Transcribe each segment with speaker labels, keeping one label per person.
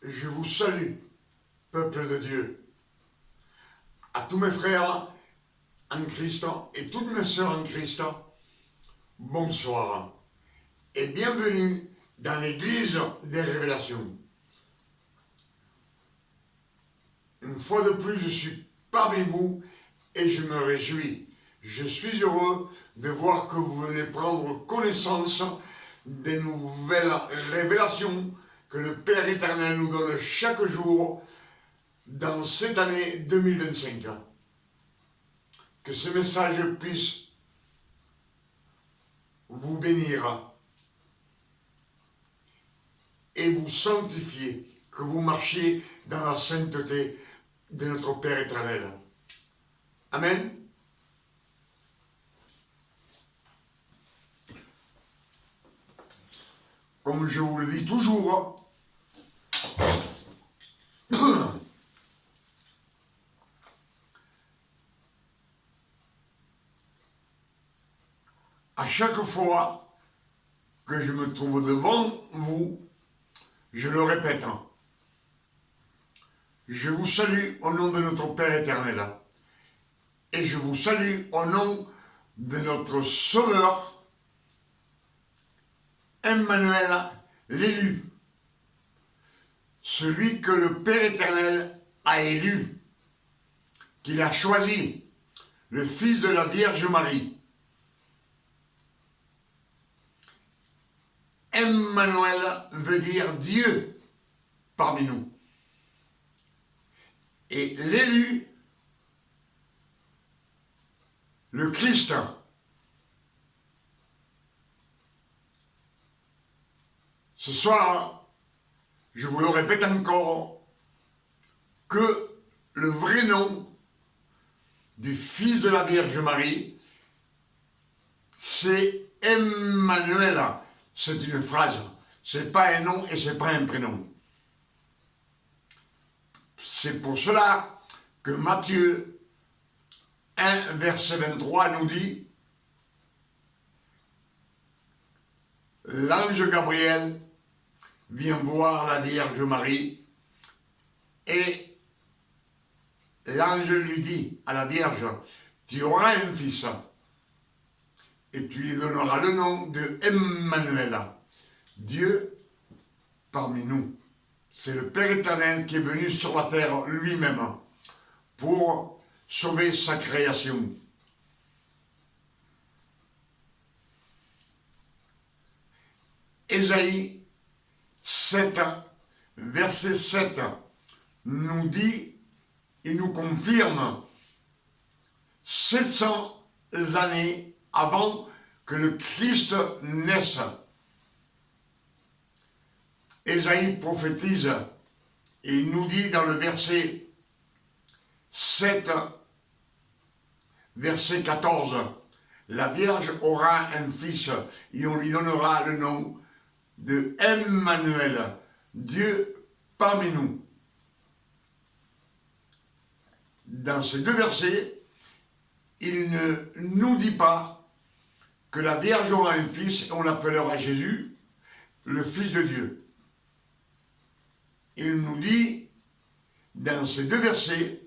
Speaker 1: Je vous salue, peuple de Dieu, à tous mes frères en Christ et toutes mes sœurs en Christ, bonsoir et bienvenue dans l'église des révélations. Une fois de plus, je suis parmi vous et je me réjouis. Je suis heureux de voir que vous venez prendre connaissance des nouvelles révélations que le Père éternel nous donne chaque jour dans cette année 2025. Que ce message puisse vous bénir et vous sanctifier, que vous marchiez dans la sainteté de notre Père éternel. Amen. Comme je vous le dis toujours, à chaque fois que je me trouve devant vous, je le répète, je vous salue au nom de notre Père éternel et je vous salue au nom de notre Sauveur, Emmanuel, l'élu, celui que le Père éternel a élu, qu'il a choisi, le Fils de la Vierge Marie. Emmanuel veut dire Dieu parmi nous. Et l'élu, le Christ, ce soir, je vous le répète encore, que le vrai nom du Fils de la Vierge Marie, c'est Emmanuel. C'est une phrase, c'est pas un nom et c'est pas un prénom. C'est pour cela que Matthieu 1, verset 23 nous dit: l'ange Gabriel vient voir la Vierge Marie et l'ange lui dit à la Vierge: tu auras un fils et tu lui donneras le nom de Emmanuel, Dieu parmi nous. C'est le Père éternel qui est venu sur la terre lui-même pour sauver sa création. Ésaïe 7, verset 7 nous dit et nous confirme 700 années avant que le Christ naisse. Ésaïe prophétise et il nous dit dans le verset 7, verset 14, la Vierge aura un fils et on lui donnera le nom de Emmanuel, Dieu parmi nous. Dans ces deux versets, il ne nous dit pas que la Vierge aura un fils et on l'appellera Jésus, le Fils de Dieu. Il nous dit, dans ces deux versets,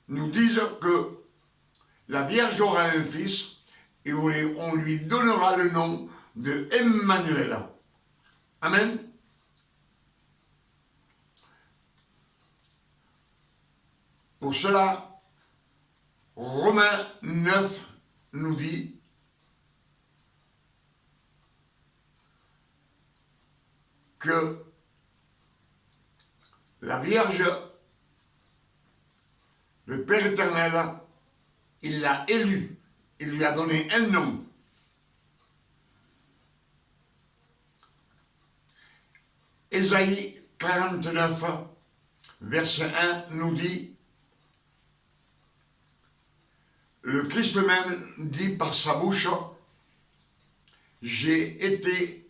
Speaker 1: nous disent que la Vierge aura un fils et on lui donnera le nom de Emmanuel. Amen. Pour cela, Romains 9 nous dit que la Vierge, le Père éternel, il l'a élu, il lui a donné un nom. Ésaïe 49, verset 1 nous dit: le Christ même dit par sa bouche: j'ai été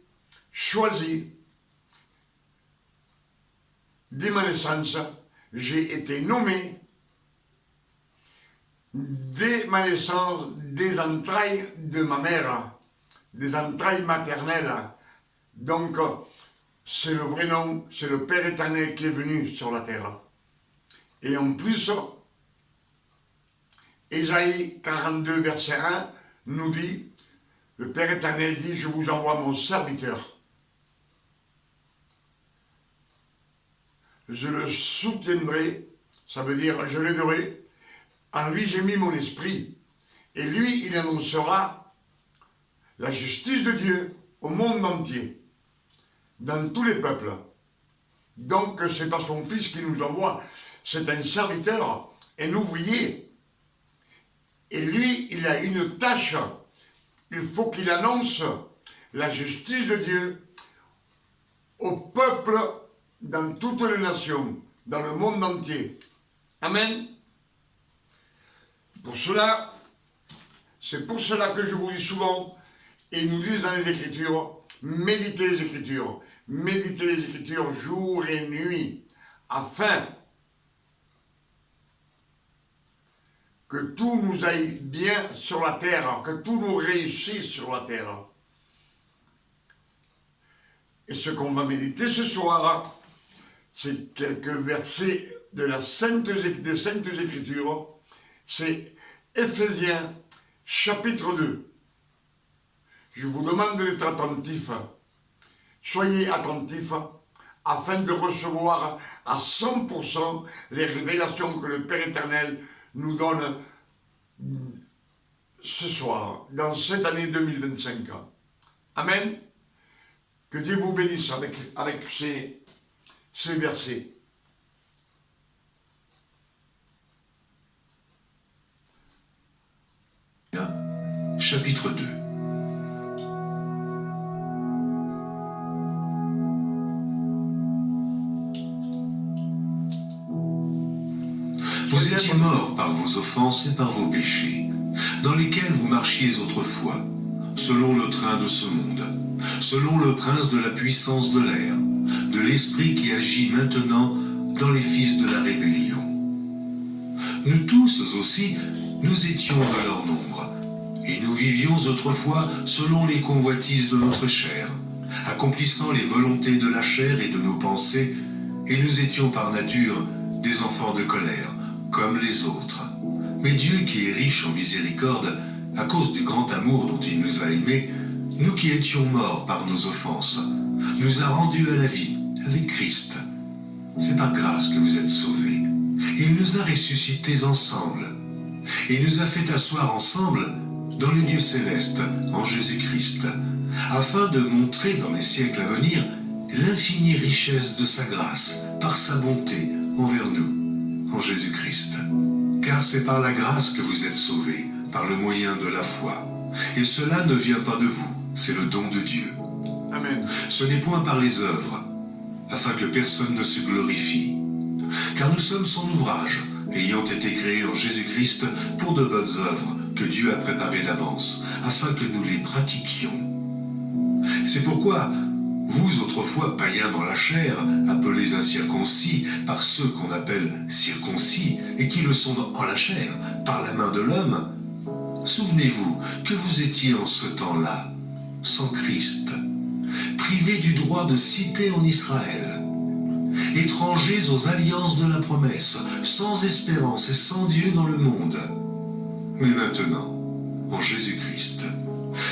Speaker 1: choisi dès ma naissance, j'ai été nommé dès ma naissance des entrailles de ma mère, des entrailles maternelles. Donc, c'est le vrai nom, c'est le Père éternel qui est venu sur la terre. Et en plus, Ésaïe 42, verset 1, nous dit, le Père éternel dit, je vous envoie mon serviteur. Je le soutiendrai, ça veut dire je l'aiderai, en lui j'ai mis mon esprit, et lui il annoncera la justice de Dieu au monde entier, dans tous les peuples. Donc c'est pas son fils qui nous envoie, c'est un serviteur, un ouvrier, et lui il a une tâche, il faut qu'il annonce la justice de Dieu au peuple dans toutes les nations, dans le monde entier. Amen. C'est pour cela que je vous dis souvent, et nous disent dans les Écritures, méditez les Écritures jour et nuit, afin que tout nous aille bien sur la terre, que tout nous réussisse sur la terre. Et ce qu'on va méditer ce soir, c'est quelques versets des Saintes Écritures, c'est Éphésiens chapitre 2. Je vous demande d'être attentifs. Soyez attentifs afin de recevoir à 100% les révélations que le Père éternel nous donne ce soir, dans cette année 2025. Amen. Que Dieu vous bénisse avec ces versets.
Speaker 2: Chapitre 2. Vous étiez morts par vos offenses et par vos péchés, dans lesquels vous marchiez autrefois, selon le train de ce monde, selon le prince de la puissance de l'air, de l'esprit qui agit maintenant dans les fils de la rébellion. Nous tous aussi, nous étions de leur nombre, et nous vivions autrefois selon les convoitises de notre chair, accomplissant les volontés de la chair et de nos pensées, et nous étions par nature des enfants de colère, comme les autres. Mais Dieu qui est riche en miséricorde, à cause du grand amour dont il nous a aimés, nous qui étions morts par nos offenses, nous a rendus à la vie avec Christ. C'est par grâce que vous êtes sauvés. Il nous a ressuscités ensemble et nous a fait asseoir ensemble dans le lieu céleste en Jésus-Christ, afin de montrer dans les siècles à venir l'infinie richesse de sa grâce par sa bonté envers nous en Jésus-Christ. Car c'est par la grâce que vous êtes sauvés, par le moyen de la foi. Et cela ne vient pas de vous, c'est le don de Dieu.
Speaker 1: Amen.
Speaker 2: Ce n'est point par les œuvres, afin que personne ne se glorifie. Car nous sommes son ouvrage, ayant été créés en Jésus-Christ pour de bonnes œuvres que Dieu a préparées d'avance, afin que nous les pratiquions. C'est pourquoi, vous autrefois païens dans la chair, appelés incirconcis par ceux qu'on appelle circoncis, et qui le sont en la chair, par la main de l'homme, souvenez-vous que vous étiez en ce temps-là, sans Christ, privés du droit de cité en Israël, étrangers aux alliances de la promesse, sans espérance et sans Dieu dans le monde. Mais maintenant, en Jésus-Christ,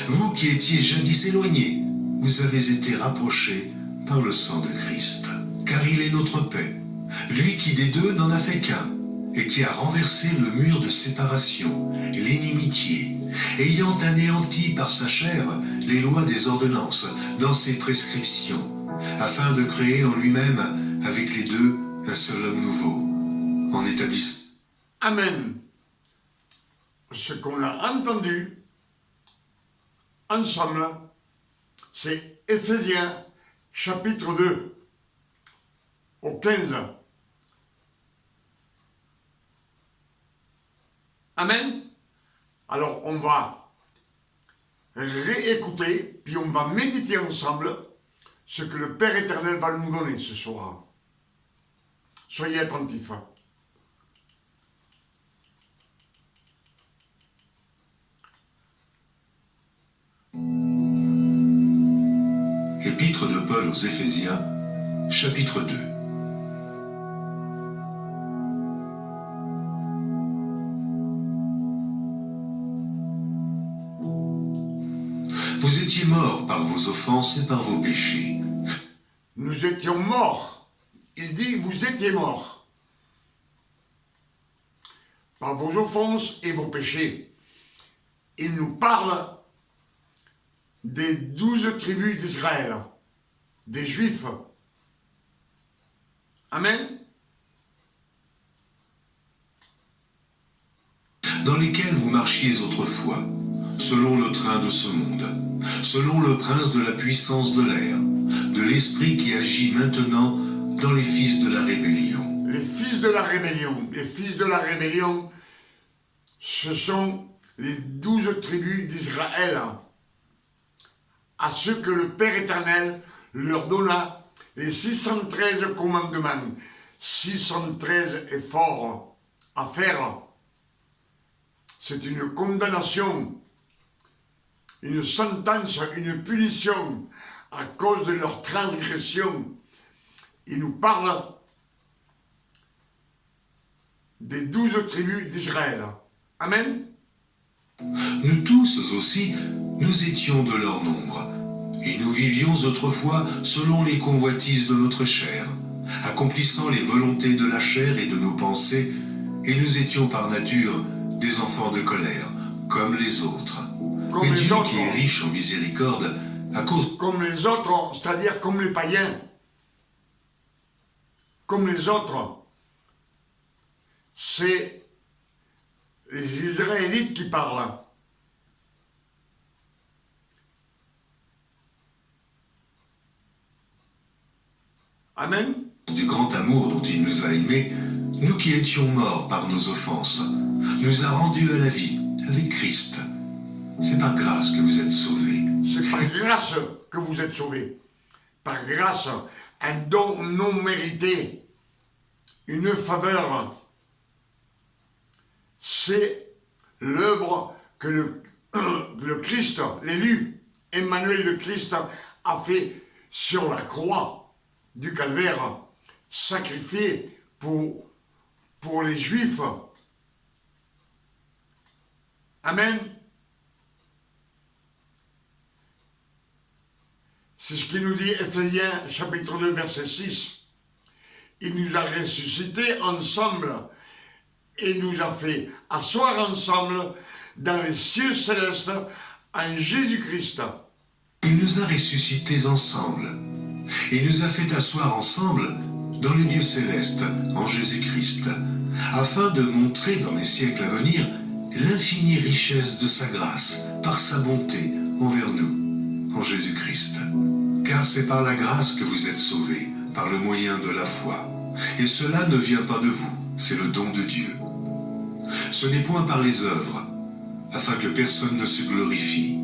Speaker 2: vous qui étiez jadis éloignés, vous avez été rapprochés par le sang de Christ, car il est notre paix, lui qui des deux n'en a fait qu'un, et qui a renversé le mur de séparation, l'inimitié, ayant anéanti par sa chair les lois des ordonnances dans ses prescriptions, afin de créer en lui-même avec les deux un seul homme nouveau, en établissant.
Speaker 1: Amen. Ce qu'on a entendu ensemble, c'est Éphésiens chapitre 2 au 15. Amen. Alors on va réécouter, puis on va méditer ensemble ce que le Père éternel va nous donner ce soir. Soyez attentifs.
Speaker 2: Épître de Paul aux Éphésiens, chapitre 2. Vous étiez morts par vos offenses et par vos péchés.
Speaker 1: Nous étions morts. Il dit, vous étiez morts. Par vos offenses et vos péchés. Il nous parle des 12 tribus d'Israël, des Juifs. Amen.
Speaker 2: Dans lesquels vous marchiez autrefois, selon le train de ce monde, selon le prince de la puissance de l'air, de l'esprit qui agit maintenant dans les fils de la rébellion.
Speaker 1: Les fils de la rébellion. Les fils de la rébellion, ce sont les 12 tribus d'Israël, à ceux que le Père éternel leur donna les 613 commandements. 613 efforts à faire. C'est une condamnation, une sentence, une punition à cause de leur transgression. Il nous parle des 12 tribus d'Israël. Amen.
Speaker 2: Nous tous aussi, nous étions de leur nombre, et nous vivions autrefois selon les convoitises de notre chair, accomplissant les volontés de la chair et de nos pensées, et nous étions par nature des enfants de colère, comme les autres. Mais Dieu qui est riche en miséricorde, à cause...
Speaker 1: Comme les autres, c'est-à-dire comme les païens. Comme les autres. C'est les Israélites qui parlent. Amen.
Speaker 2: Du grand amour dont il nous a aimés, nous qui étions morts par nos offenses, nous a rendus à la vie avec Christ. C'est par grâce que vous êtes sauvés.
Speaker 1: C'est par grâce que vous êtes sauvés. Par grâce, un don non mérité, une faveur. C'est l'œuvre que le Christ, l'élu, Emmanuel le Christ, a fait sur la croix du calvaire, sacrifié pour les Juifs. Amen. C'est ce qui nous dit Éphésiens chapitre 2 verset 6. Il nous a ressuscités ensemble et nous a fait asseoir ensemble dans les cieux célestes en Jésus-Christ.
Speaker 2: Il nous a ressuscités ensemble et nous a fait asseoir ensemble dans les lieux célestes en Jésus-Christ, afin de montrer dans les siècles à venir l'infinie richesse de sa grâce par sa bonté envers nous en Jésus-Christ. Car c'est par la grâce que vous êtes sauvés, par le moyen de la foi. Et cela ne vient pas de vous, c'est le don de Dieu. Ce n'est point par les œuvres, afin que personne ne se glorifie.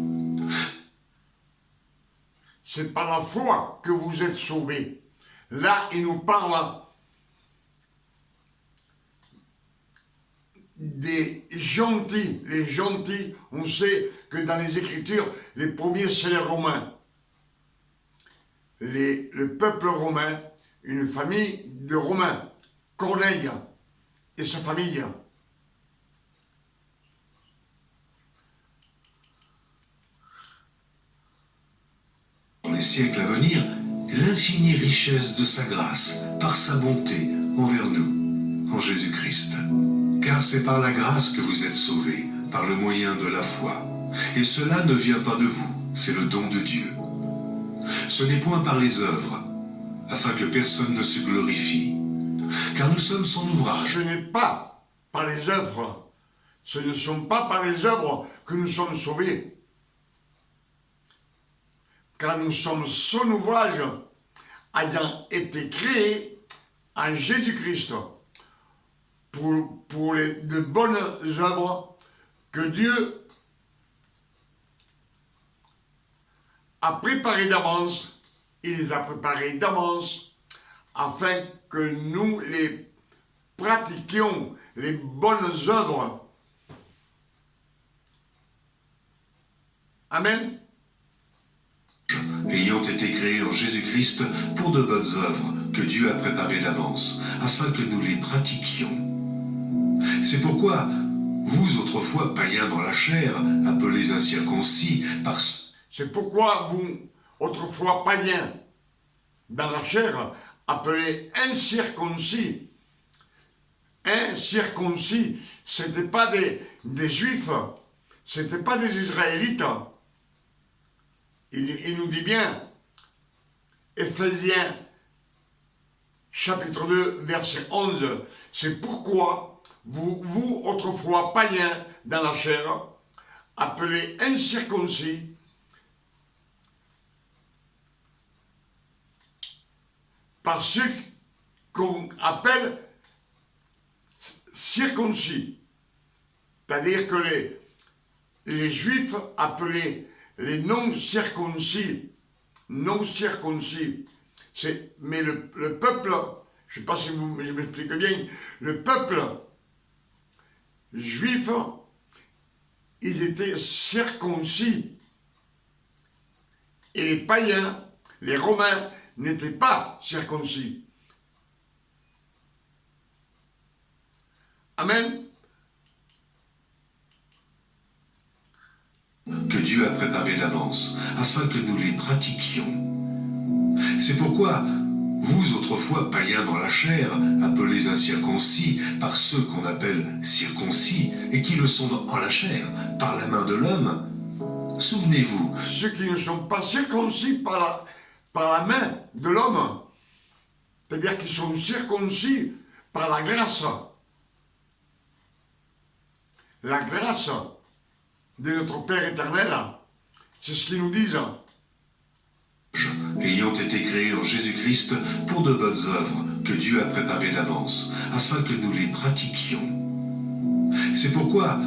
Speaker 1: C'est par la foi que vous êtes sauvés. Là, il nous parle des gentils. Les gentils, on sait que dans les Écritures, les premiers, c'est les Romains. Le peuple romain, une famille de Romains, Corneille et sa famille.
Speaker 2: Dans les siècles à venir, l'infinie richesse de sa grâce, par sa bonté envers nous, en Jésus-Christ. Car c'est par la grâce que vous êtes sauvés, par le moyen de la foi. Et cela ne vient pas de vous, c'est le don de Dieu. Ce n'est point par les œuvres, afin que personne ne se glorifie. Car nous sommes son ouvrage.
Speaker 1: Ce n'est pas par les œuvres. Ce ne sont pas par les œuvres que nous sommes sauvés. Car nous sommes son ouvrage, ayant été créés en Jésus-Christ pour de bonnes œuvres que Dieu a préparées d'avance. Il les a préparées d'avance afin que nous les pratiquions, les bonnes œuvres. Amen.
Speaker 2: ayant été créés en Jésus-Christ pour de bonnes œuvres que Dieu a préparées d'avance, afin que nous les pratiquions. C'est pourquoi, vous autrefois païens dans la chair, appelés incirconcis par...
Speaker 1: C'est pourquoi vous, autrefois païens dans la chair, appelés incirconcis. Incirconcis, ce n'était pas des Juifs, ce n'était pas des Israélites. Il nous dit bien, Éphésiens chapitre 2, verset 11, c'est pourquoi vous, autrefois païens dans la chair, appelés incirconcis, par ceux qu'on appelle circoncis. C'est-à-dire que les Juifs appelaient les non-circoncis, mais le peuple, je ne sais pas si je m'explique bien, le peuple juif, ils étaient circoncis. Et les païens, les Romains, n'étaient pas circoncis. Amen.
Speaker 2: Que Dieu a préparé d'avance, afin que nous les pratiquions. C'est pourquoi, vous autrefois païens dans la chair, appelés incirconcis par ceux qu'on appelle circoncis, et qui le sont en la chair, par la main de l'homme, souvenez-vous.
Speaker 1: Ceux qui ne sont pas circoncis par la main de l'homme, c'est-à-dire qu'ils sont circoncis par la grâce. La grâce de notre Père éternel, c'est ce qu'ils nous disent.
Speaker 2: Ayant été créés en Jésus-Christ pour de bonnes œuvres que Dieu a préparées d'avance, afin que nous les pratiquions. C'est pourquoi,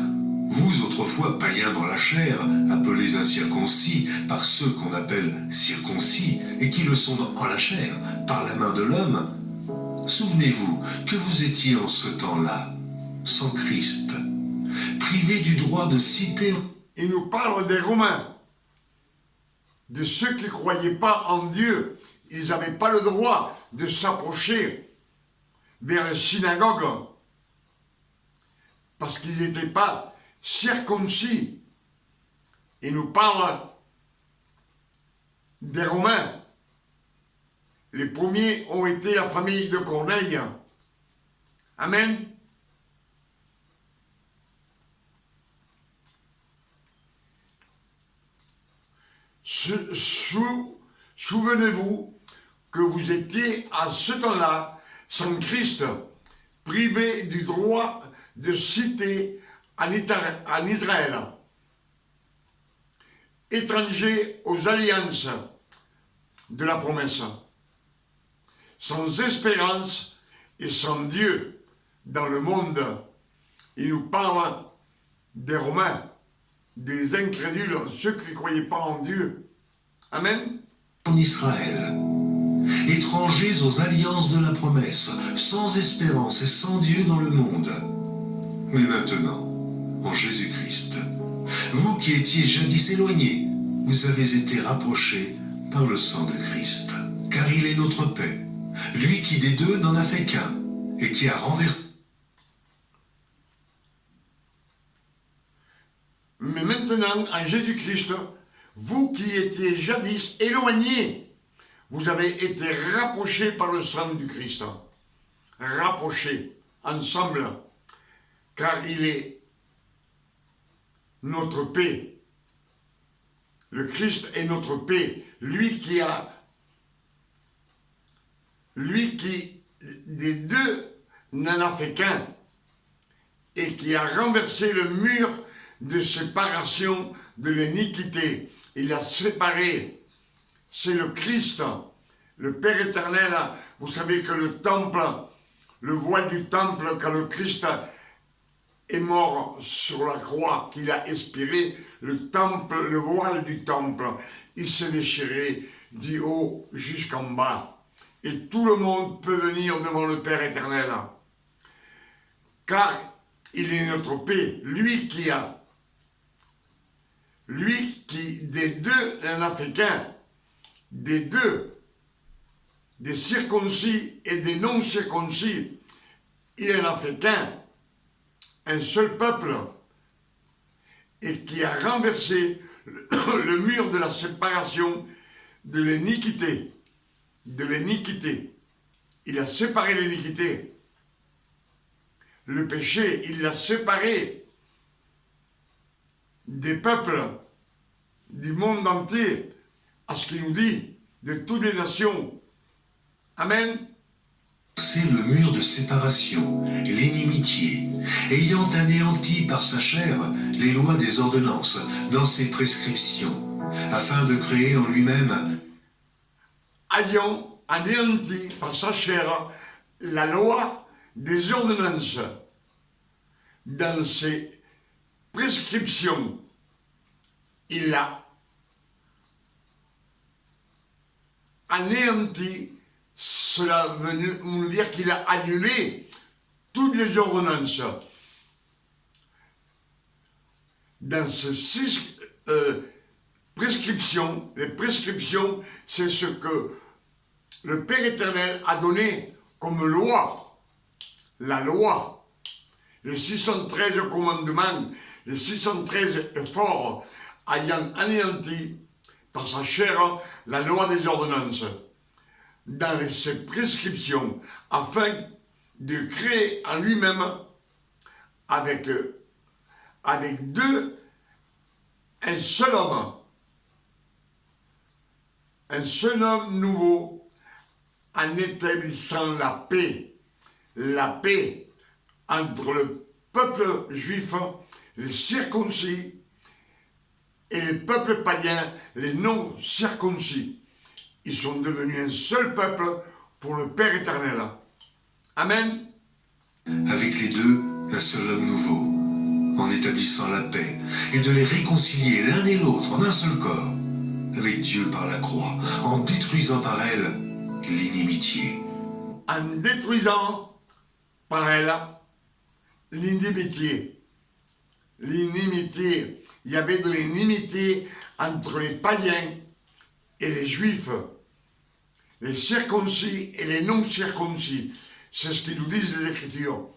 Speaker 2: vous autrefois païens dans la chair, appelés incirconcis par ceux qu'on appelle circoncis, et qui le sont en la chair, par la main de l'homme, souvenez-vous que vous étiez en ce temps-là, sans Christ, privés du droit de citer...
Speaker 1: Il nous parle des Romains, de ceux qui ne croyaient pas en Dieu. Ils n'avaient pas le droit de s'approcher vers les synagogues parce qu'ils n'étaient pas circoncis. Il nous parle des Romains. Les premiers ont été la famille de Corneille. Amen. Souvenez-vous que vous étiez à ce temps-là, sans Christ, privés du droit de cité en Israël, étrangers aux alliances de la promesse, sans espérance et sans Dieu dans le monde. Il nous parle des Romains, des incrédules, ceux qui ne croyaient pas en Dieu. Amen.
Speaker 2: En Israël, étrangers aux alliances de la promesse, sans espérance et sans Dieu dans le monde. Mais maintenant, en Jésus-Christ, vous qui étiez jadis éloignés, vous avez été rapprochés par le sang de Christ. Car il est notre paix, lui qui des deux n'en a fait qu'un, et qui a renversé...
Speaker 1: Mais maintenant, en Jésus-Christ, vous qui étiez jadis éloignés, vous avez été rapprochés par le sang du Christ. Rapprochés, ensemble, car il est notre paix. Le Christ est notre paix. Lui qui des deux n'en a fait qu'un, et qui a renversé le mur de séparation de l'iniquité. Il a séparé. C'est le Christ, le Père éternel. Vous savez que le temple, le voile du temple, quand le Christ est mort sur la croix, qu'il a expiré, le temple, le voile du temple, il s'est déchiré du haut jusqu'en bas. Et tout le monde peut venir devant le Père éternel. Car il est notre paix, lui qui des deux n'en a fait qu'un, des deux, des circoncis et des non-circoncis, il n'en a fait qu'un, un seul peuple, et qui a renversé le mur de la séparation de l'iniquité. De l'iniquité. Il a séparé l'iniquité. Le péché, il l'a séparé des peuples, du monde entier, à ce qu'il nous dit, de toutes les nations. Amen.
Speaker 2: C'est le mur de séparation, l'inimitié, ayant anéanti par sa chair les lois des ordonnances dans ses prescriptions, afin de créer en lui-même,
Speaker 1: ayant anéanti par sa chair la loi des ordonnances dans ses prescriptions. Il l'a anéanti. Cela veut nous dire qu'il a annulé toutes les ordonnances. Dans ces 6 prescriptions, les prescriptions, c'est ce que le Père éternel a donné comme loi. La loi, les 613 commandements, les 613 efforts ayant anéanti par sa chair la loi des ordonnances dans ses prescriptions, afin de créer en lui-même, avec deux, un seul homme nouveau, en établissant la paix entre le peuple juif, les circoncis, et les peuples païens, les non-circoncis. Ils sont devenus un seul peuple pour le Père éternel. Amen.
Speaker 2: avec les deux, un seul homme nouveau, en établissant la paix, et de les réconcilier l'un et l'autre en un seul corps, avec Dieu par la croix, en détruisant par elle l'inimitié.
Speaker 1: En détruisant par elle l'inimitié. L'inimitié. Il y avait de l'inimitié entre les païens et les juifs, les circoncis et les non-circoncis. C'est ce qu'ils nous disent les Écritures.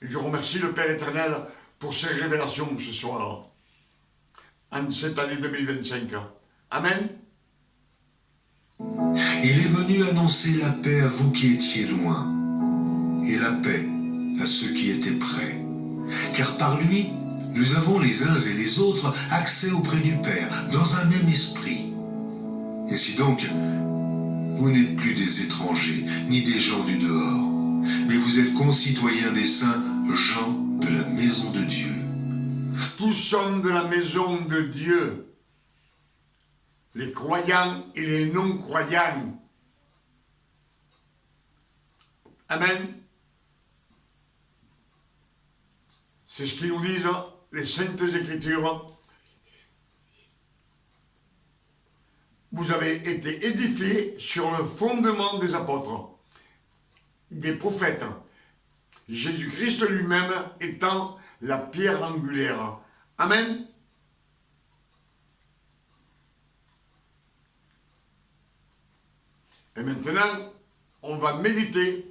Speaker 1: Je remercie le Père éternel pour ces révélations ce soir, en cette année 2025. Amen.
Speaker 2: Il est venu annoncer la paix à vous qui étiez loin, et la paix à ceux qui étaient près. Car par lui, nous avons les uns et les autres accès auprès du Père, dans un même esprit. Ainsi donc, vous n'êtes plus des étrangers, ni des gens du dehors, mais vous êtes concitoyens des saints, gens de la maison de Dieu.
Speaker 1: Tous sommes de la maison de Dieu, les croyants et les non-croyants. Amen. C'est ce qu'ils nous disent les Saintes Écritures. Vous avez été édifiés sur le fondement des apôtres, des prophètes, Jésus-Christ lui-même étant la pierre angulaire. Amen. Et maintenant, on va méditer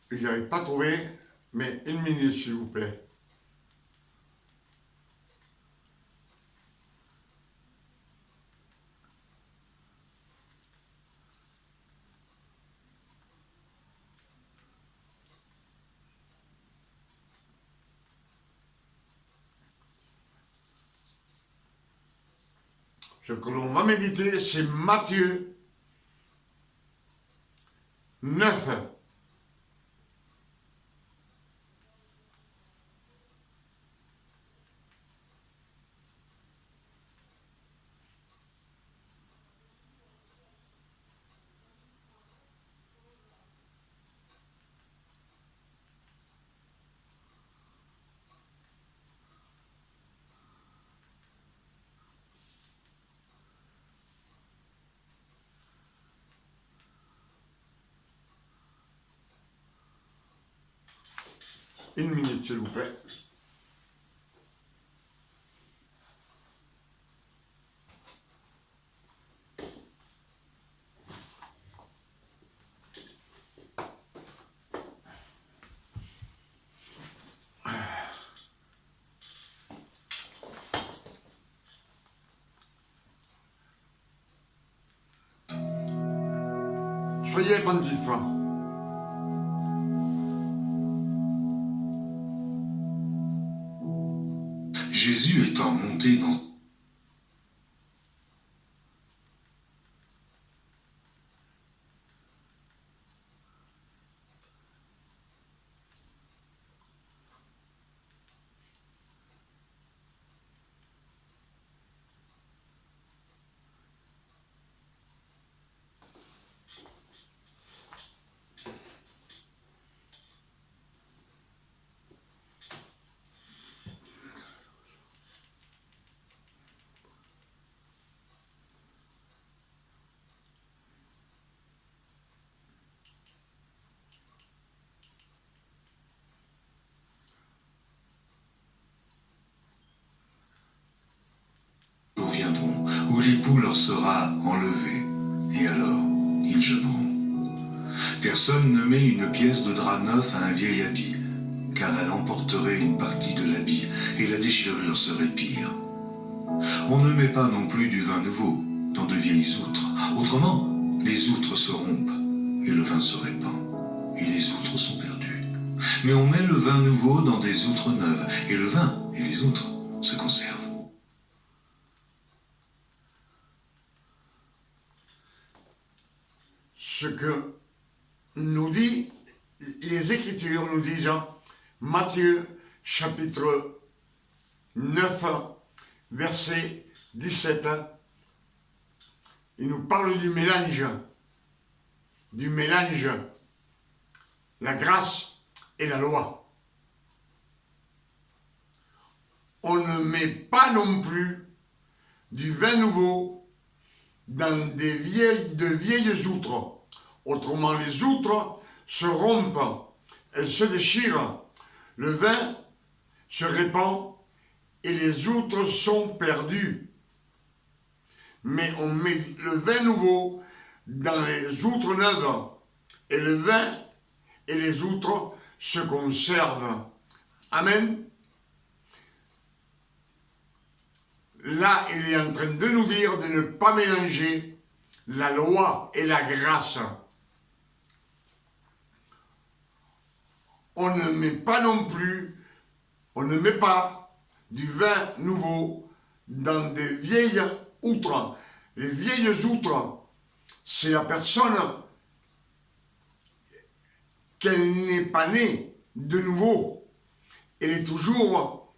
Speaker 1: Je n'arrive pas à trouver, mais une minute s'il vous plaît. Ce que l'on va méditer, c'est Matthieu 9. Une minute, s'il vous plaît. Soyez attentifs.
Speaker 2: Jésus étant monté dans viendront, où l'époux leur sera enlevé, et alors ils jeûneront. Personne ne met une pièce de drap neuf à un vieil habit, car elle emporterait une partie de l'habit, et la déchirure serait pire. On ne met pas non plus du vin nouveau dans de vieilles outres, autrement les outres se rompent, et le vin se répand, et les outres sont perdues. Mais on met le vin nouveau dans des outres neuves, et le vin et les outres se conservent.
Speaker 1: Ce que nous dit, les Écritures nous disent, Matthieu chapitre 9, verset 17, il nous parle du mélange, la grâce et la loi. On ne met pas non plus du vin nouveau dans de vieilles outres. Autrement, les outres se rompent, elles se déchirent, le vin se répand et les outres sont perdues. Mais on met le vin nouveau dans les outres neuves et le vin et les outres se conservent. Amen. Là, il est en train de nous dire de ne pas mélanger la loi et la grâce. On ne met pas non plus, on ne met pas du vin nouveau dans des vieilles outres. Les vieilles outres, c'est la personne qu'elle n'est pas née de nouveau. Elle est toujours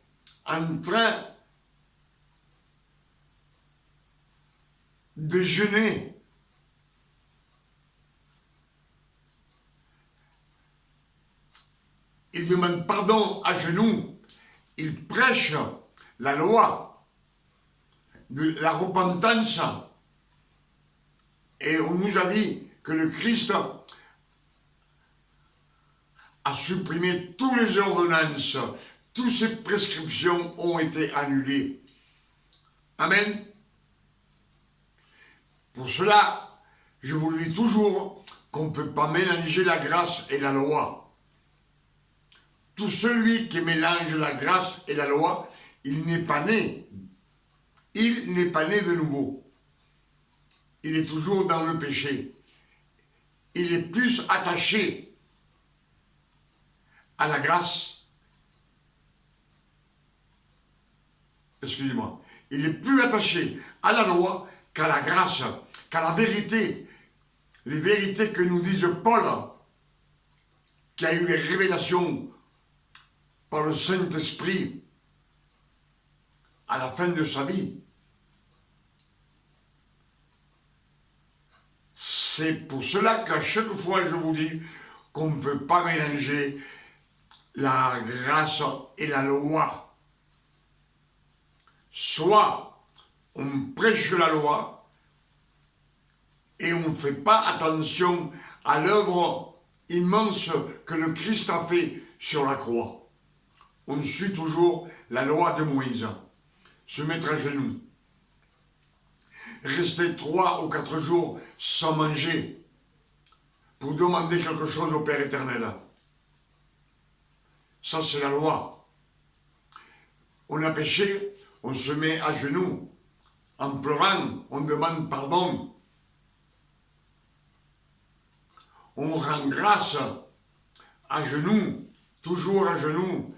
Speaker 1: en train de jeûner. Il demande pardon à genoux. Il prêche la loi de la repentance. Et on nous a dit que le Christ a supprimé toutes les ordonnances. Toutes ces prescriptions ont été annulées. Amen. Pour cela, je vous le dis toujours qu'on ne peut pas mélanger la grâce et la loi. Tout celui qui mélange la grâce et la loi, il n'est pas né. Il n'est pas né de nouveau. Il est toujours dans le péché. Il est plus attaché à la grâce. Excusez-moi. Il est plus attaché à la loi qu'à la grâce, qu'à la vérité. Les vérités que nous disent Paul, qui a eu les révélations par le Saint-Esprit à la fin de sa vie. C'est pour cela qu'à chaque fois je vous dis qu'on ne peut pas mélanger la grâce et la loi. Soit on prêche la loi et on ne fait pas attention à l'œuvre immense que le Christ a fait sur la croix. on suit toujours la loi de Moïse. Se mettre à genoux. Rester 3 ou 4 jours sans manger pour demander quelque chose au Père éternel. Ça, c'est la loi. On a péché, on se met à genoux. En pleurant, on demande pardon. On rend grâce à genoux, toujours à genoux,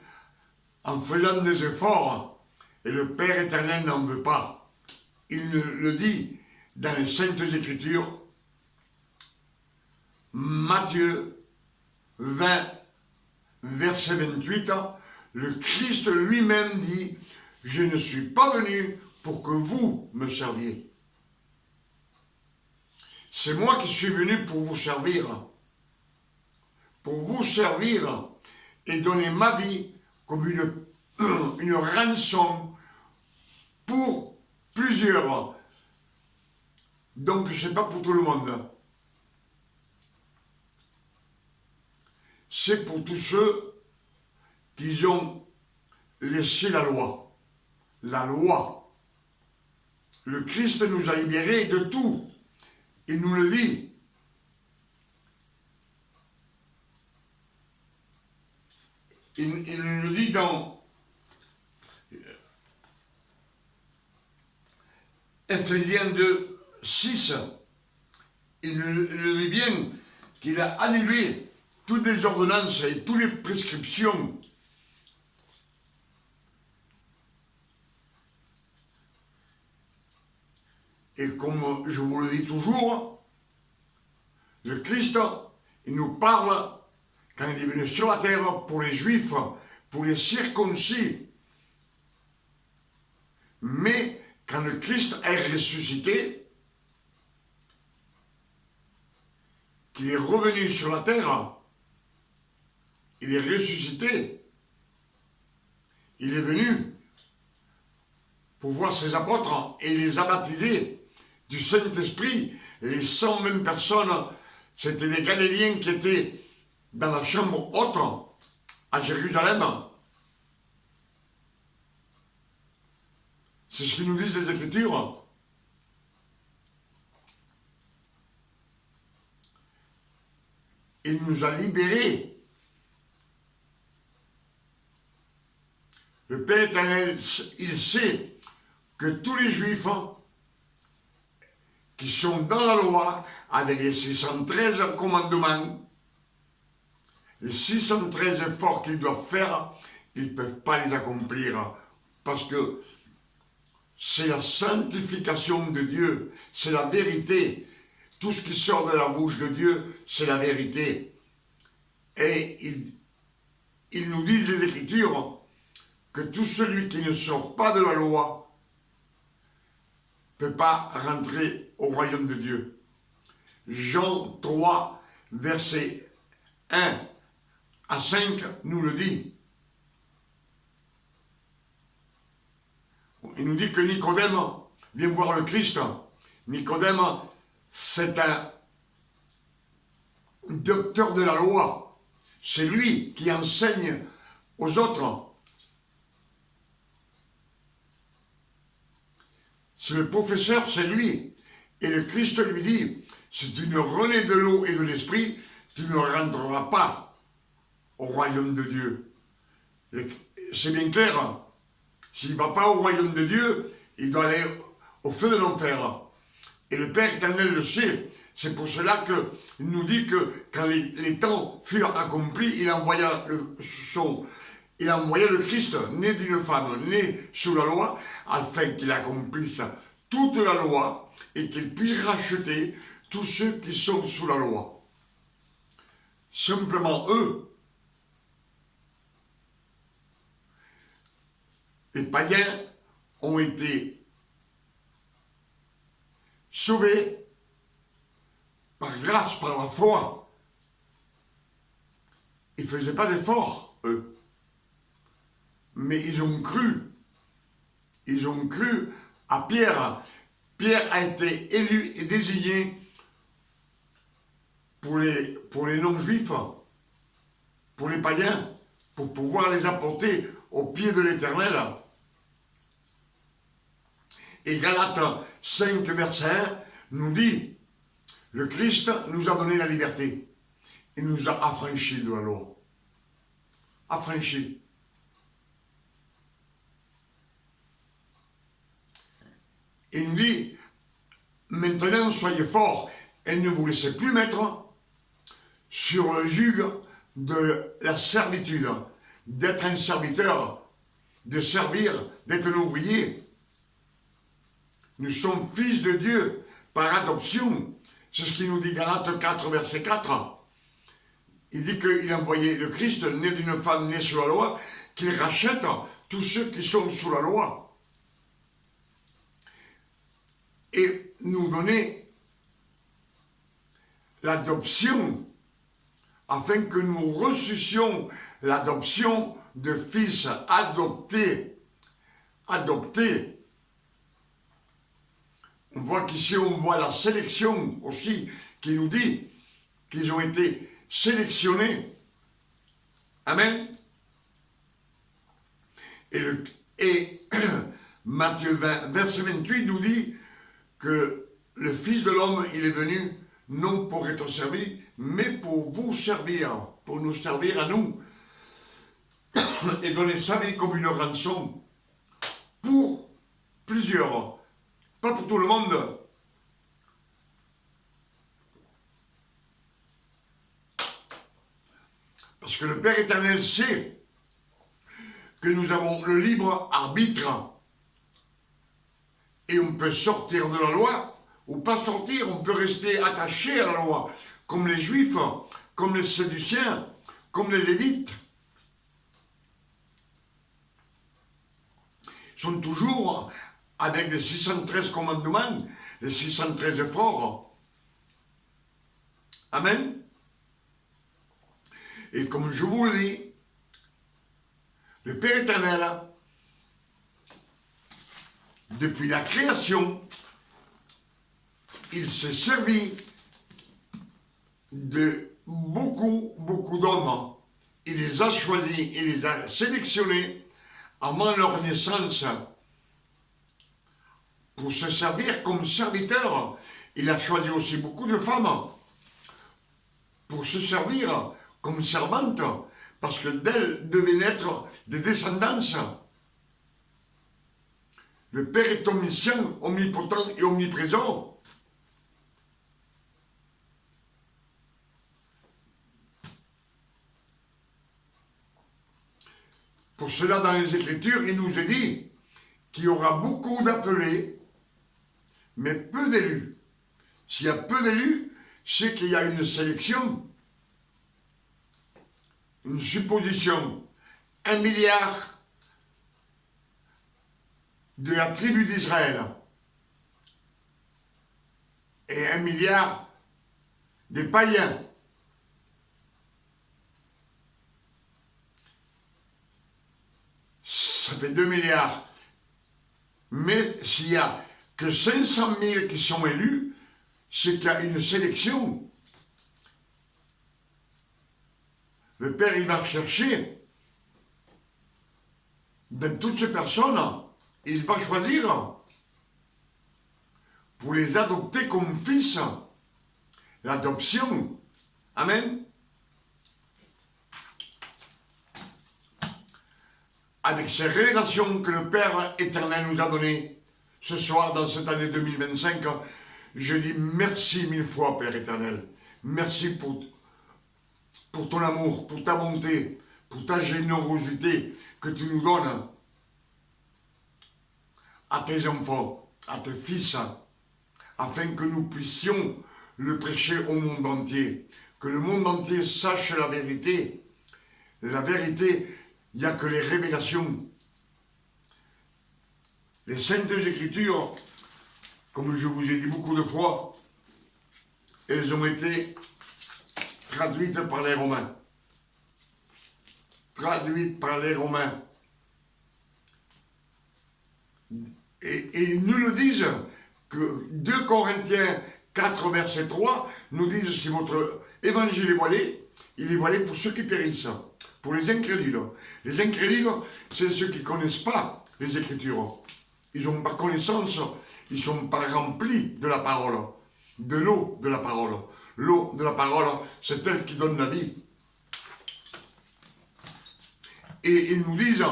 Speaker 1: en faisant des efforts. Et le Père éternel n'en veut pas. Il le dit dans les Saintes Écritures, Matthieu 20, verset 28, le Christ lui-même dit, je ne suis pas venu pour que vous me serviez. C'est moi qui suis venu pour vous servir. Pour vous servir et donner ma vie comme une rançon pour plusieurs. Donc ce n'est pas pour tout le monde. C'est pour tous ceux qui ont laissé la loi. La loi. Le Christ nous a libérés de tout. Il nous le dit. Il nous le dit dans Ephésiens 2, 6. Il nous dit bien qu'il a annulé toutes les ordonnances et toutes les prescriptions. Et comme je vous le dis toujours, le Christ, il nous parle quand il est venu sur la terre pour les Juifs, pour les circoncis. Mais quand le Christ est ressuscité, qu'il est revenu sur la terre, il est ressuscité, il est venu pour voir ses apôtres et il les a baptisés du Saint-Esprit. Les 120 personnes, c'était des Galiléens qui étaient dans la chambre haute à Jérusalem. C'est ce que nous disent les Écritures. Il nous a libérés. Le Père éternel, il sait que tous les Juifs qui sont dans la loi, avec les 613 commandements, les 613 efforts qu'ils doivent faire, ils ne peuvent pas les accomplir parce que c'est la sanctification de Dieu, c'est la vérité. Tout ce qui sort de la bouche de Dieu, c'est la vérité. Et il nous dit les Écritures que tout celui qui ne sort pas de la loi ne peut pas rentrer au royaume de Dieu. Jean 3, verset 1 à 5 nous le dit. Il nous dit que Nicodème vient voir le Christ. Nicodème, c'est un docteur de la loi. C'est lui qui enseigne aux autres. C'est le professeur, c'est lui. Et le Christ lui dit, si tu ne renais de l'eau et de l'esprit, tu ne rentreras pas au royaume de Dieu. C'est bien clair. S'il ne va pas au royaume de Dieu, il doit aller au feu de l'enfer. Et le Père éternel le sait. C'est pour cela qu'il nous dit que quand les temps furent accomplis, il envoya le Christ, né d'une femme, né sous la loi, afin qu'il accomplisse toute la loi et qu'il puisse racheter tous ceux qui sont sous la loi. Simplement eux. Les païens ont été sauvés par grâce, par la foi. Ils ne faisaient pas d'efforts, eux. Mais ils ont cru. Ils ont cru à Pierre. Pierre a été élu et désigné pour les non-juifs, pour les païens, pour pouvoir les apporter au pied de l'Éternel. Et Galates 5, verset 1 nous dit, le Christ nous a donné la liberté. Il nous a affranchis de la loi. Affranchis. Et il nous dit, maintenant soyez forts et ne vous laissez plus mettre sur le joug de la servitude, d'être un serviteur, de servir, d'être un ouvrier. Nous sommes fils de Dieu par adoption. C'est ce qu'il nous dit Galates 4, verset 4. Il dit qu'il a envoyé le Christ, né d'une femme née sous la loi, qu'il rachète tous ceux qui sont sous la loi. Et nous donner l'adoption, afin que nous reçussions l'adoption de fils adoptés. Adoptés. On voit qu'ici, on voit la sélection aussi, qui nous dit qu'ils ont été sélectionnés. Amen. Et Matthieu 20, verset 28 nous dit que le Fils de l'homme, il est venu non pour être servi, mais pour vous servir, pour nous servir à nous, et donner sa vie comme une rançon pour plusieurs, pas pour tout le monde. Parce que le Père éternel sait que nous avons le libre arbitre et on peut sortir de la loi ou pas sortir, on peut rester attaché à la loi, comme les Juifs, comme les Sadducéens, comme les Lévites. Ils sont toujours avec les 613 commandements, les 613 efforts. Amen. Et comme je vous le dis, le Père éternel, depuis la création, il s'est servi de beaucoup d'hommes. Il les a choisis, il les a sélectionnés avant leur naissance pour se servir comme serviteurs. Il a choisi aussi beaucoup de femmes pour se servir comme servantes, parce que d'elles devaient naître des descendances. Le Père est omniscient, omnipotent et omniprésent. Pour cela, dans les Écritures, il nous est dit qu'il y aura beaucoup d'appelés, mais peu d'élus. S'il y a peu d'élus, c'est qu'il y a une sélection, une supposition. 1 milliard de la tribu d'Israël et 1 milliard des païens. Ça fait 2 milliards. Mais s'il n'y a que 500 000 qui sont élus, c'est qu'il y a une sélection. Le Père, il va chercher dans toutes ces personnes, il va choisir pour les adopter comme fils. L'adoption. Amen. Avec ces révélations que le Père éternel nous a données ce soir, dans cette année 2025, je dis merci 1000 fois, Père éternel. Merci pour ton amour, pour ta bonté, pour ta générosité que tu nous donnes à tes enfants, à tes fils, afin que nous puissions le prêcher au monde entier, que le monde entier sache la vérité. La vérité, il n'y a que les révélations. Les Saintes Écritures, comme je vous ai dit beaucoup de fois, elles ont été traduites par les Romains. Traduites par les Romains. Et ils nous le disent que 2 Corinthiens 4, verset 3, nous disent si votre évangile est voilé, il est voilé pour ceux qui périssent. pour les incrédules. Les incrédules, c'est ceux qui ne connaissent pas les Écritures. Ils n'ont pas connaissance, ils ne sont pas remplis de la parole, de l'eau de la parole. L'eau de la parole, c'est elle qui donne la vie. Et ils nous disent,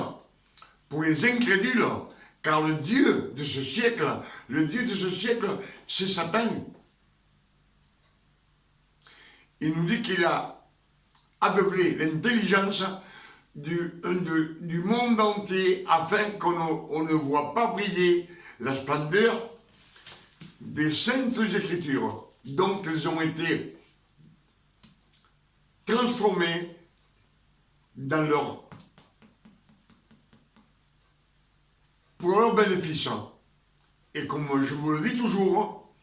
Speaker 1: pour les incrédules, car le Dieu de ce siècle, c'est Satan. Il nous dit qu'il a aveuglé l'intelligence du monde entier afin qu'on ne voit pas briller la splendeur des saintes écritures. Donc elles ont été transformées pour leur bénéfice. Et comme je vous le dis toujours,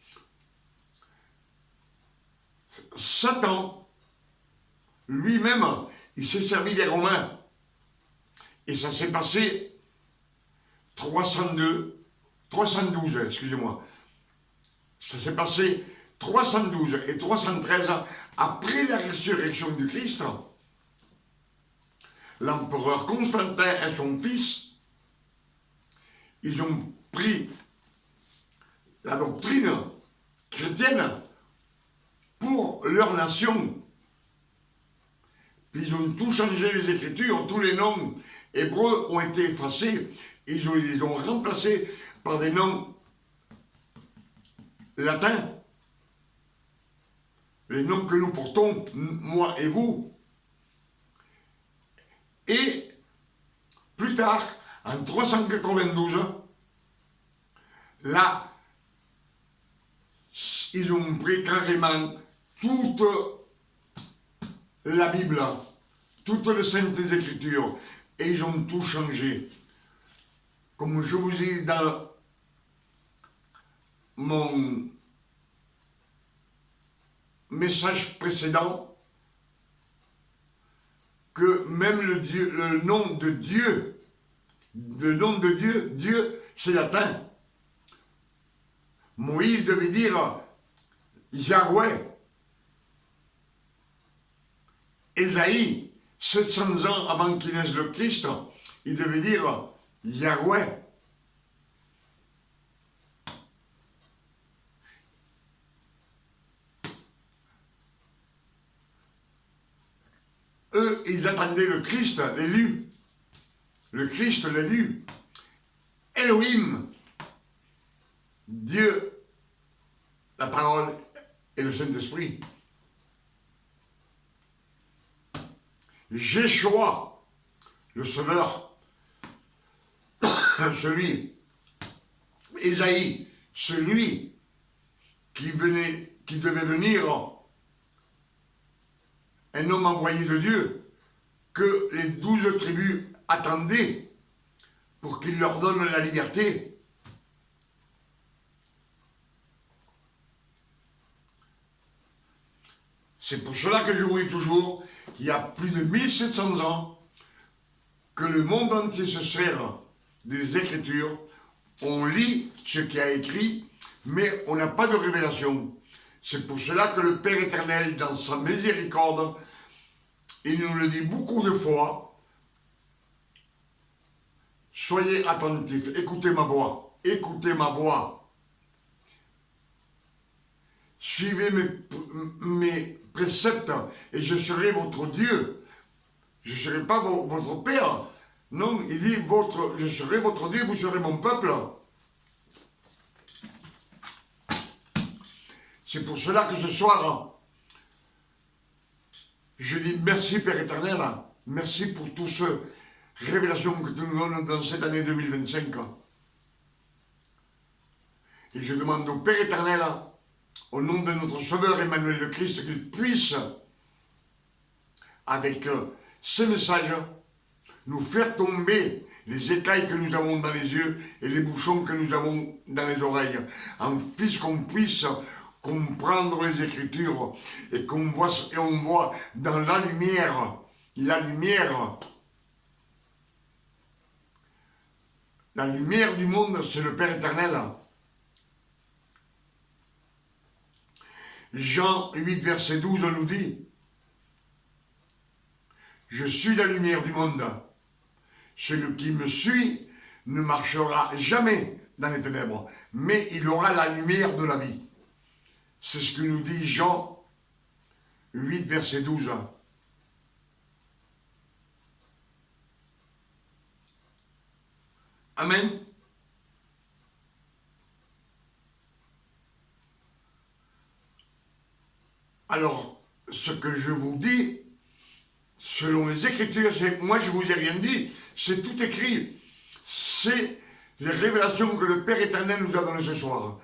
Speaker 1: Satan, lui-même, il s'est servi des Romains. Et ça s'est passé 312, excusez-moi. Ça s'est passé 312 et 313 après la résurrection du Christ. L'empereur Constantin et son fils, ils ont pris la doctrine chrétienne pour leur nation. Puis ils ont tout changé les Écritures, tous les noms hébreux ont été effacés, ils les ont remplacés par des noms latins. Les noms que nous portons, moi et vous. Et plus tard, en 392, là, ils ont pris carrément toute la Bible, toutes les saintes écritures, et ils ont tout changé. Comme je vous ai dit dans mon message précédent, que même le nom de Dieu, Dieu, c'est latin. Moïse devait dire Yahweh. Ésaïe, 700 ans avant qu'il naisse le Christ, il devait dire Yahweh. Eux, ils attendaient le Christ, l'élu. Le Christ, l'élu. Elohim, Dieu, la parole et le Saint-Esprit. Jéchoua, le Sauveur, celui, Ésaïe, celui qui devait venir, un homme envoyé de Dieu, que les 12 tribus attendaient pour qu'il leur donne la liberté. C'est pour cela que je vous dis toujours, il y a plus de 1700 ans, que le monde entier se sert des Écritures, on lit ce qui a écrit, mais on n'a pas de révélation. C'est pour cela que le Père éternel, dans sa miséricorde, il nous le dit beaucoup de fois, soyez attentifs, écoutez ma voix, suivez mes préceptes et je serai votre Dieu. Je ne serai pas votre Père. Non, il dit, je serai votre Dieu, vous serez mon peuple. C'est pour cela que ce soir, je dis merci Père éternel, merci pour toutes ces révélations que tu nous donnes dans cette année 2025. Et je demande au Père éternel, au nom de notre Sauveur Emmanuel le Christ, qu'il puisse, avec ce message, nous faire tomber les écailles que nous avons dans les yeux et les bouchons que nous avons dans les oreilles, afin qu'on puisse comprendre les Écritures et on voit dans la lumière du monde, c'est le Père éternel. Jean 8, verset 12 nous dit, je suis la lumière du monde. Celui qui me suit ne marchera jamais dans les ténèbres, mais il aura la lumière de la vie. C'est ce que nous dit Jean 8, verset 12. Amen. Alors, ce que je vous dis, selon les Écritures, moi je vous ai rien dit, c'est tout écrit. C'est les révélations que le Père éternel nous a données ce soir.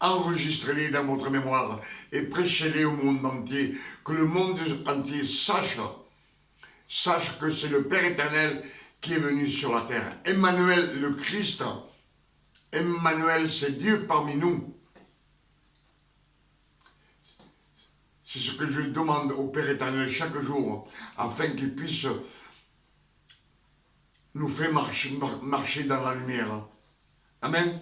Speaker 1: Enregistrez-les dans votre mémoire et prêchez-les au monde entier, que le monde entier sache que c'est le Père éternel qui est venu sur la terre. Emmanuel, le Christ. Emmanuel, c'est Dieu parmi nous. C'est ce que je demande au Père éternel chaque jour, afin qu'il puisse nous faire marcher dans la lumière. Amen.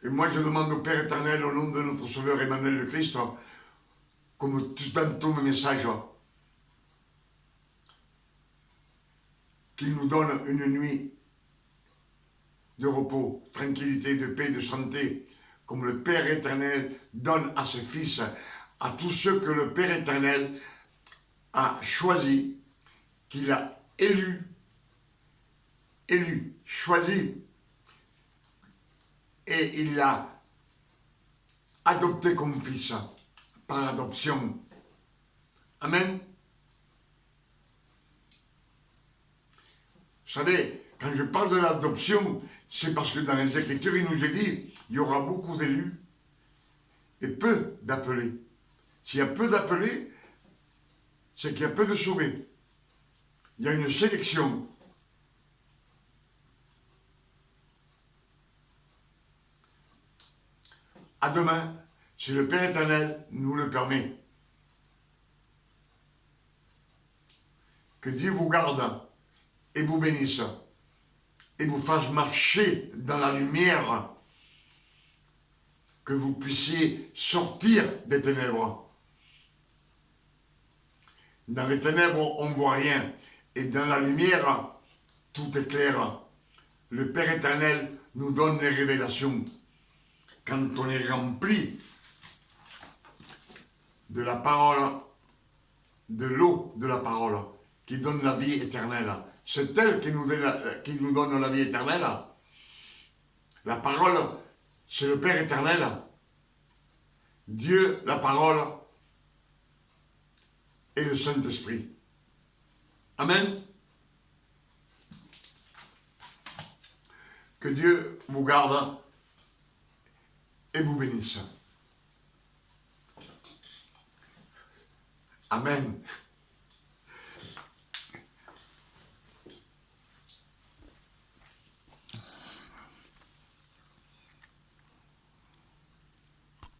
Speaker 1: Et moi je demande au Père éternel, au nom de notre Sauveur Emmanuel le Christ, comme dans tous mes messages, qu'il nous donne une nuit de repos, tranquillité, de paix, de santé, comme le Père éternel donne à ses fils, à tous ceux que le Père éternel a choisi, qu'il a choisi, et il l'a adopté comme fils, par adoption. Amen. Vous savez, quand je parle de l'adoption, c'est parce que dans les Écritures, il nous est dit, il y aura beaucoup d'élus et peu d'appelés. S'il y a peu d'appelés, c'est qu'il y a peu de sauvés. Il y a une sélection. À demain, si le Père éternel nous le permet. Que Dieu vous garde et vous bénisse et vous fasse marcher dans la lumière, que vous puissiez sortir des ténèbres. Dans les ténèbres, on ne voit rien, et dans la lumière, tout est clair. Le Père éternel nous donne les révélations. Quand on est rempli de la parole, de l'eau de la parole, qui donne la vie éternelle, c'est elle qui nous donne la vie éternelle. La parole, c'est le Père éternel. Dieu, la parole, et le Saint-Esprit. Amen. Que Dieu vous garde et vous bénisse. Amen.